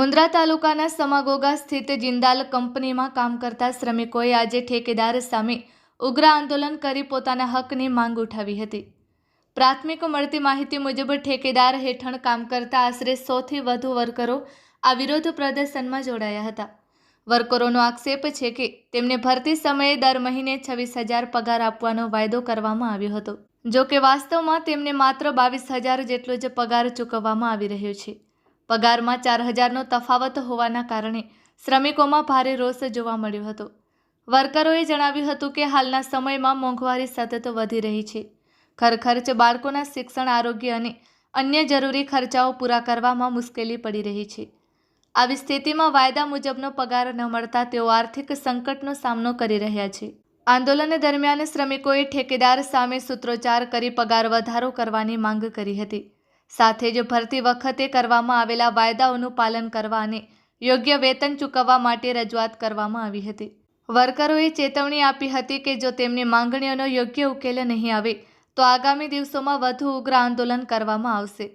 મુન્દ્રા તાલુકાના સમાગોગા સ્થિત જિંદાલ કંપનીમાં કામ કરતા શ્રમિકોએ આજે ઠેકેદાર સામે ઉગ્ર આંદોલન કરી પોતાના હકની માંગ ઉઠાવી હતી। પ્રાથમિક મળતી માહિતી મુજબ ઠેકેદાર હેઠળ કામ કરતા આશરે 100થી વધુ વર્કરો આ વિરોધ પ્રદર્શનમાં જોડાયા હતા। વર્કરોનો આક્ષેપ છે કે તેમને ભરતી સમયે દર મહિને 26,000 પગાર આપવાનો વાયદો કરવામાં આવ્યો હતો, જો કે વાસ્તવમાં તેમને માત્ર 22,000 જેટલો જ પગાર ચૂકવવામાં આવી રહ્યો છે। પગારમાં 4,000નો તફાવત હોવાના કારણે શ્રમિકોમાં ભારે રોષ જોવા મળ્યો હતો। વર્કરોએ જણાવ્યું હતું કે હાલના સમયમાં મોંઘવારી સતત વધી રહી છે। ઘરખર્ચ, બાળકોના શિક્ષણ, આરોગ્ય અને અન્ય જરૂરી ખર્ચાઓ પૂરા કરવામાં મુશ્કેલી પડી રહી છે। આવી સ્થિતિમાં વાયદા મુજબનો પગાર ન મળતા તેઓ આર્થિક સંકટનો સામનો કરી રહ્યા છે। આંદોલન દરમિયાન શ્રમિકોએ ઠેકેદાર સામે સૂત્રોચ્ચાર કરી પગાર વધારો કરવાની માંગ કરી હતી। સાથે જ ભરતી વખતે કરવામાં આવેલા વાયદાઓનું પાલન કરવા અને યોગ્ય વેતન ચૂકવવા માટે રજૂઆત કરવામાં આવી હતી। વર્કરોએ ચેતવણી આપી હતી કે જો તેમની માંગણીઓનો યોગ્ય ઉકેલ નહીં આવે તો આગામી દિવસોમાં વધુ ઉગ્ર આંદોલન કરવામાં આવશે।